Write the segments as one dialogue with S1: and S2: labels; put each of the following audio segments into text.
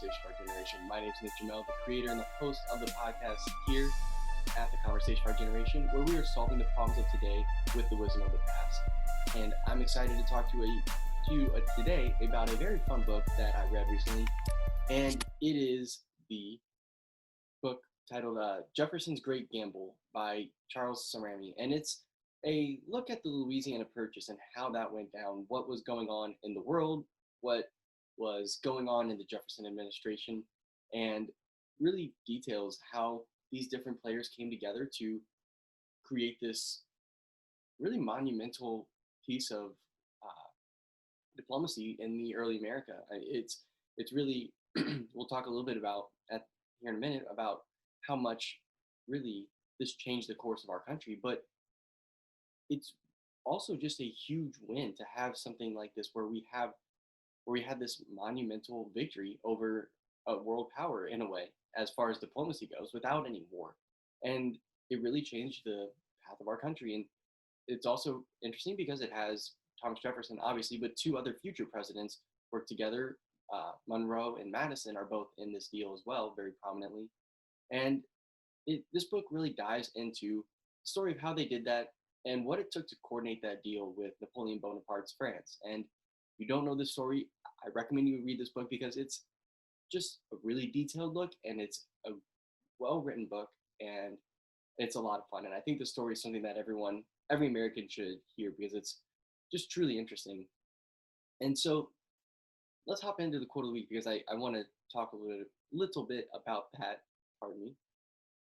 S1: Conversation of Our Generation. My name is Nick Jamel, the creator and the host of the podcast here at the Conversation of Our Generation, where we are solving the problems of today with the wisdom of the past. And I'm excited to talk to you today about a very fun book that I read recently, and it is the book titled Jefferson's Great Gamble by Charles Samrani, and it's a look at the Louisiana Purchase and how that went down, what was going on in the world, what was going on in the Jefferson administration, and really details how these different players came together to create this really monumental piece of diplomacy in the early America. It's really we'll talk a little bit about here in a minute about how much really this changed the course of our country, but it's also just a huge win to have something like this where we had this monumental victory over a world power in a way, as far as diplomacy goes, without any war. And it really changed the path of our country. And it's also interesting because it has Thomas Jefferson, obviously, but two other future presidents worked together. Monroe and Madison are both in this deal as well, very prominently. And this book really dives into the story of how they did that and what it took to coordinate that deal with Napoleon Bonaparte's France. And if you don't know this story, I recommend you read this book because it's just a really detailed look, and it's a well-written book, and it's a lot of fun. And I think the story is something that every American should hear because it's just truly interesting. And so let's hop into the quote of the week because I want to talk a little bit about that. Pardon me.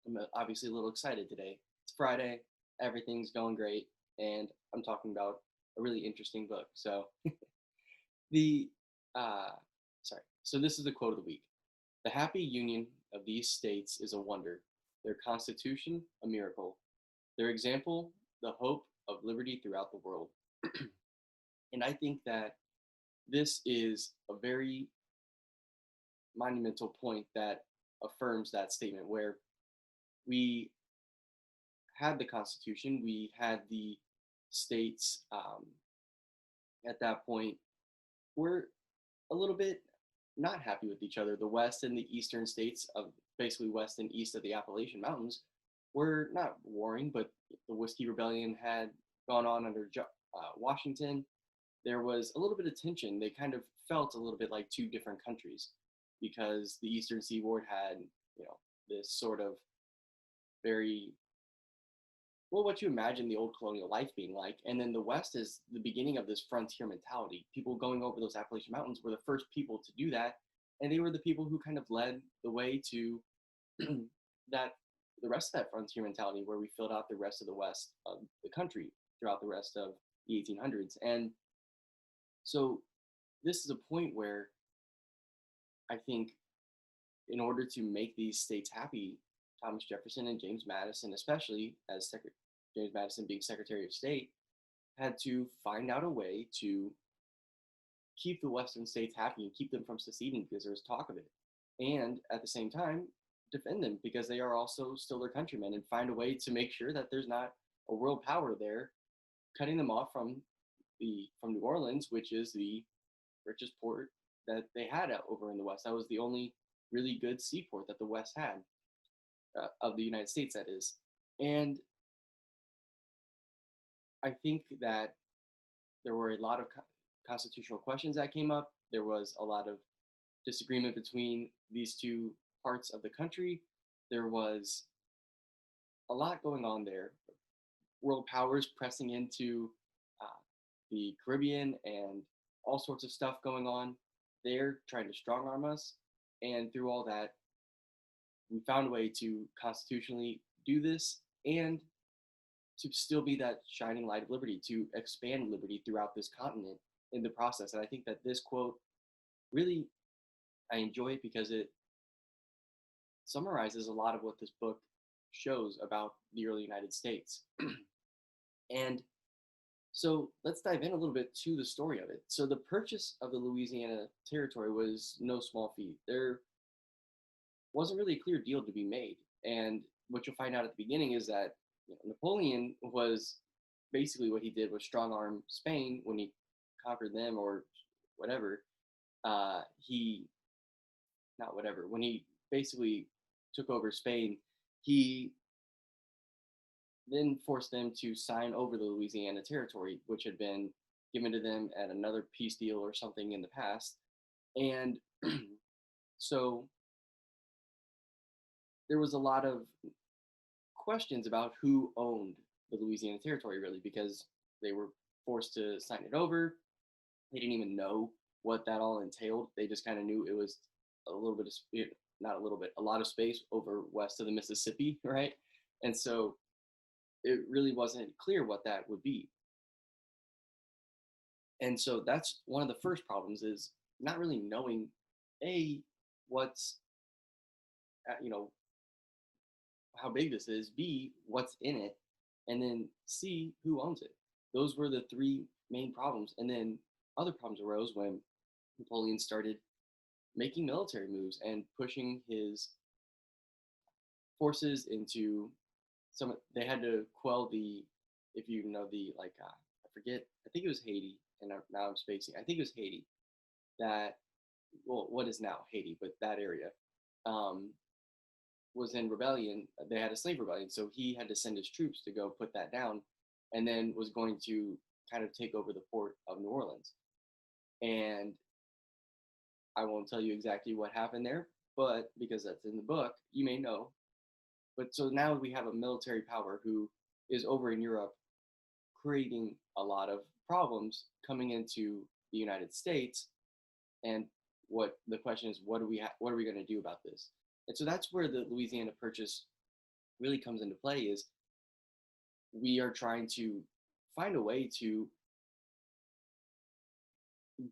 S1: I'm obviously a little excited today. It's Friday, everything's going great, and I'm talking about a really interesting book. So So this is the quote of the week. The happy union of these states is a wonder, their constitution a miracle, their example the hope of liberty throughout the world. And I think that this is a very monumental point that affirms that statement, where we had the Constitution, we had the states at that point were a little bit not happy with each other. The West and the Eastern states of basically West and East of the Appalachian Mountains were not warring, but the Whiskey Rebellion had gone on under Washington. There was a little bit of tension. They kind of felt a little bit like two different countries because the Eastern Seaboard had, this sort of very, well, what you imagine the old colonial life being like. And then the West is the beginning of this frontier mentality. People going over those Appalachian Mountains were the first people to do that. And they were the people who kind of led the way to the rest of that frontier mentality, where we filled out the rest of the West of the country throughout the rest of the 1800s. And so this is a point where I think in order to make these states happy, Thomas Jefferson and James Madison, especially as James Madison being Secretary of State, had to find out a way to keep the Western states happy and keep them from seceding because there was talk of it. And at the same time, defend them because they are also still their countrymen, and find a way to make sure that there's not a world power there cutting them off from New Orleans, which is the richest port that they had over in the West. That was the only really good seaport that the West had. Of the United States, that is. And I think that there were a lot of constitutional questions that came up. There was a lot of disagreement between these two parts of the country. There was a lot going on there. World powers pressing into the Caribbean and all sorts of stuff going on. They're trying to strong arm us. And through all that, we found a way to constitutionally do this and to still be that shining light of liberty, to expand liberty throughout this continent in the process. And I think that this quote really, I enjoy it because it summarizes a lot of what this book shows about the early United States. And so let's dive in a little bit to the story of it. So the purchase of the Louisiana territory was no small feat. There wasn't really a clear deal to be made. And what you'll find out at the beginning is that Napoleon was basically, what he did was strong arm Spain when he conquered them or whatever. He not whatever, when he basically took over Spain, he then forced them to sign over the Louisiana territory, which had been given to them at another peace deal or something in the past. And so there was a lot of questions about who owned the Louisiana territory, really, because they were forced to sign it over. They didn't even know what that all entailed. They just kind of knew it was a little bit of, not a little bit, a lot of space over west of the Mississippi, right? And so it really wasn't clear what that would be. And so that's one of the first problems is not really knowing a what's you know how big this is, b what's in it, and then c who owns it. Those were the three main problems, and then other problems arose when Napoleon started making military moves and pushing his forces into some. They had to quell the, if you know the like I forget, I think it was Haiti, and now I'm spacing, I think it was Haiti, that, well, what is now Haiti, but that area, um, was in rebellion. They had a slave rebellion, so he had to send his troops to go put that down, and then was going to kind of take over the port of New Orleans. And I won't tell you exactly what happened there, but because that's in the book, you may know. But so now we have a military power who is over in Europe creating a lot of problems coming into the United States. And what the question is, what are we going to do about this? And so that's where the Louisiana Purchase really comes into play. Is we are trying to find a way to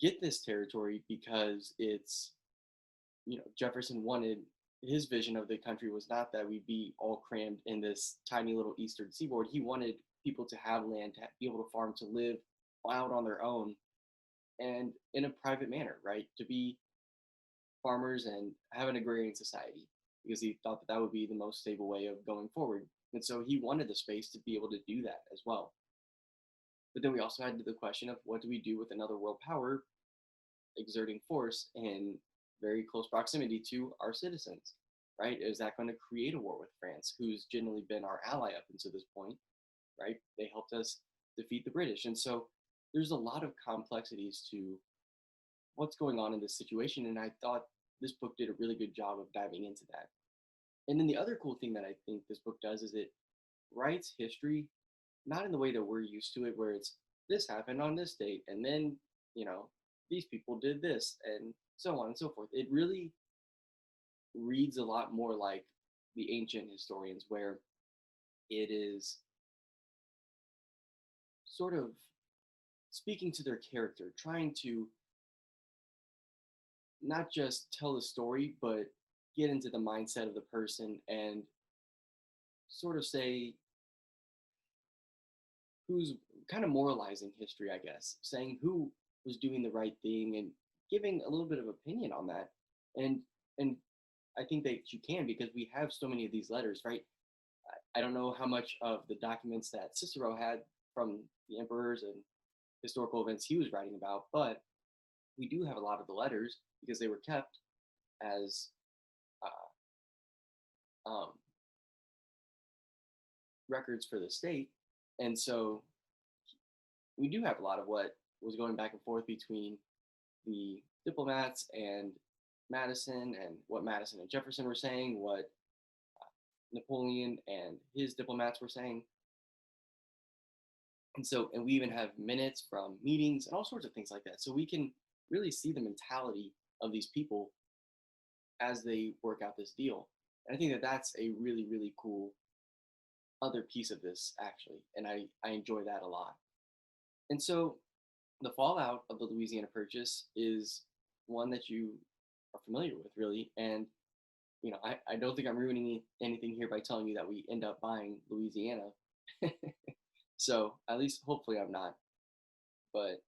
S1: get this territory because it's, Jefferson wanted, his vision of the country was not that we'd be all crammed in this tiny little eastern seaboard. He wanted people to have land, to be able to farm, to live out on their own and in a private manner, right? To be farmers and have an agrarian society, because he thought that that would be the most stable way of going forward. And so he wanted the space to be able to do that as well. But then we also had the question of what do we do with another world power exerting force in very close proximity to our citizens, right? Is that going to create a war with France, who's generally been our ally up until this point, right? They helped us defeat the British. And so there's a lot of complexities to what's going on in this situation. And I thought this book did a really good job of diving into that. And then the other cool thing that I think this book does is it writes history not in the way that we're used to it, where it's this happened on this date, and then, these people did this, and so on and so forth. It really reads a lot more like the ancient historians, where it is sort of speaking to their character, trying to not just tell the story, but get into the mindset of the person and sort of say who's kind of moralizing history, I guess, saying who was doing the right thing and giving a little bit of opinion on that. And I think that you can, because we have so many of these letters, right? I don't know how much of the documents that Cicero had from the emperors and historical events he was writing about, but we do have a lot of the letters because they were kept as um, records for the state. And so we do have a lot of what was going back and forth between the diplomats and Madison, and what Madison and Jefferson were saying, what Napoleon and his diplomats were saying. And so, and we even have minutes from meetings and all sorts of things like that. So we can really see the mentality of these people as they work out this deal. And I think that that's a really, really cool other piece of this, actually. And I enjoy that a lot. And so the fallout of the Louisiana Purchase is one that you are familiar with, really. And, I don't think I'm ruining anything here by telling you that we end up buying Louisiana. So at least hopefully I'm not. But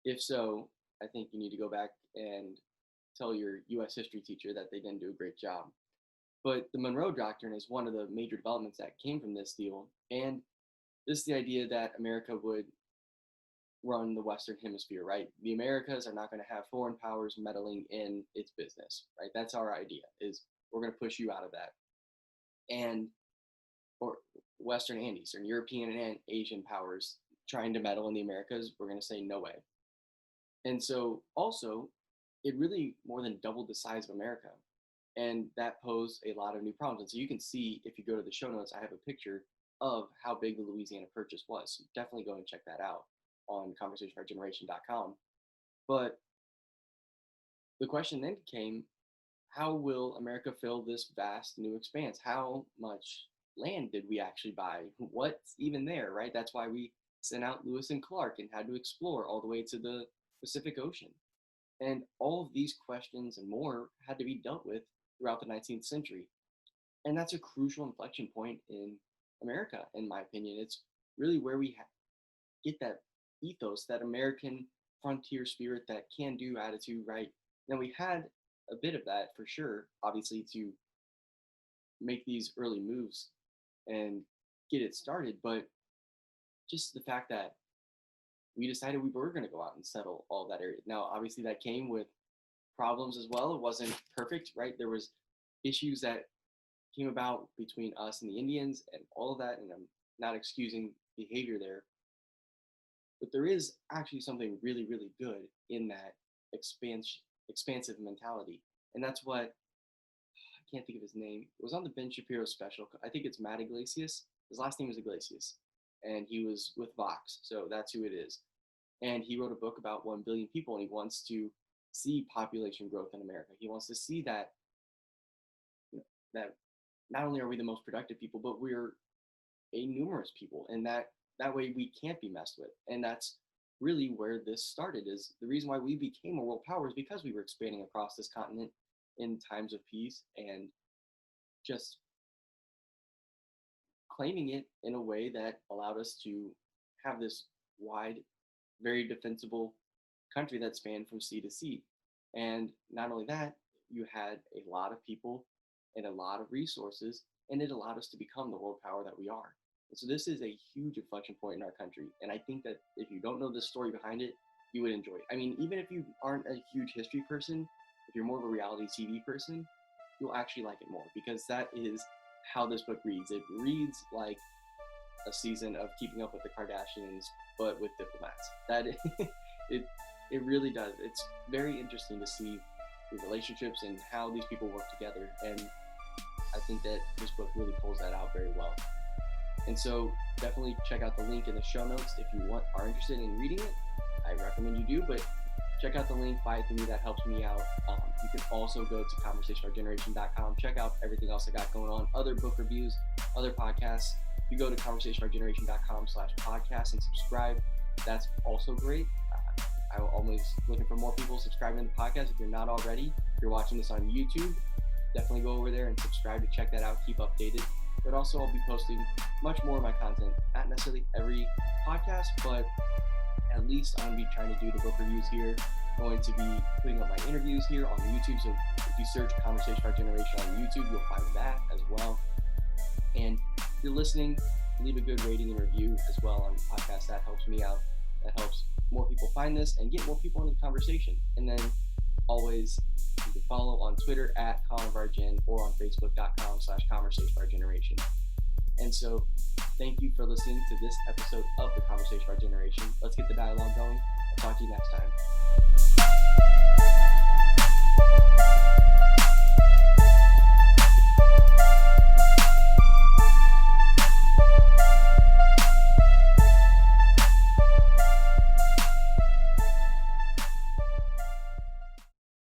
S1: if so, I think you need to go back and tell your US history teacher that they didn't do a great job. But the Monroe Doctrine is one of the major developments that came from this deal. And this is the idea that America would run the Western Hemisphere, right? The Americas are not going to have foreign powers meddling in its business, right? That's our idea, is we're going to push you out of that. And or Western and Eastern, European and Asian powers trying to meddle in the Americas, we're going to say no way. And so also, it really more than doubled the size of America. And that posed a lot of new problems. And so you can see, if you go to the show notes, I have a picture of how big the Louisiana Purchase was. So definitely go and check that out on conversationfourgeneration.com. But the question then came, how will America fill this vast new expanse? How much land did we actually buy? What's even there, right? That's why we sent out Lewis and Clark and had to explore all the way to the Pacific Ocean. And all of these questions and more had to be dealt with throughout the 19th century. And that's a crucial inflection point in America, in my opinion. It's really where we get that ethos, that American frontier spirit, that can-do attitude, right? Now, we had a bit of that for sure, obviously, to make these early moves and get it started, but just the fact that we decided we were going to go out and settle all that area. Now, obviously, that came with problems as well. It wasn't perfect, right? There was issues that came about between us and the Indians and all of that, and I'm not excusing behavior there, but there is actually something really, really good in that expansive mentality. And that's what, I can't think of his name. It was on the Ben Shapiro special. I think it's Matt Iglesias. His last name was Iglesias, and he was with Vox, so that's who it is. And he wrote a book about 1 billion people, and he wants to see population growth in America. He wants to see that, that not only are we the most productive people, but we're a numerous people, and that way we can't be messed with. And that's really where this started. Is the reason why we became a world power is because we were expanding across this continent in times of peace and just claiming it in a way that allowed us to have this wide, very defensible country that spanned from sea to sea. And not only that, you had a lot of people and a lot of resources, and it allowed us to become the world power that we are. And so this is a huge inflection point in our country. And I think that if you don't know the story behind it, you would enjoy it. I mean, even if you aren't a huge history person, if you're more of a reality TV person, you'll actually like it more, because that is how this book reads. It reads like a season of Keeping Up with the Kardashians, but with diplomats. That it really does. It's very interesting to see the relationships and how these people work together. And I think that this book really pulls that out very well. And so definitely check out the link in the show notes if you are interested in reading it. I recommend you do, but check out the link, buy it through me, that helps me out. You can also go to conversationourgeneration.com, check out everything else I got going on, other book reviews, other podcasts. If you go to conversationourgeneration.com/podcast and subscribe, that's also great. I'm always looking for more people subscribing to the podcast. If you're not already, if you're watching this on YouTube, definitely go over there and subscribe to check that out, keep updated. But also I'll be posting much more of my content, not necessarily every podcast, but at least I'm going to be trying to do the book reviews here. I'm going to be putting up my interviews here on YouTube. So if you search Conversation for Our Generation on YouTube, you'll find that as well. And if you're listening, leave a good rating and review as well on the podcast. That helps me out. That helps more people find this and get more people into the conversation. And then always, you can follow on Twitter at ColinVarGen or on Facebook.com/ConversationForOurGeneration. And so thank you for listening to this episode of the Conversation for Our Generation. Let's get the dialogue going. I'll talk to you next time.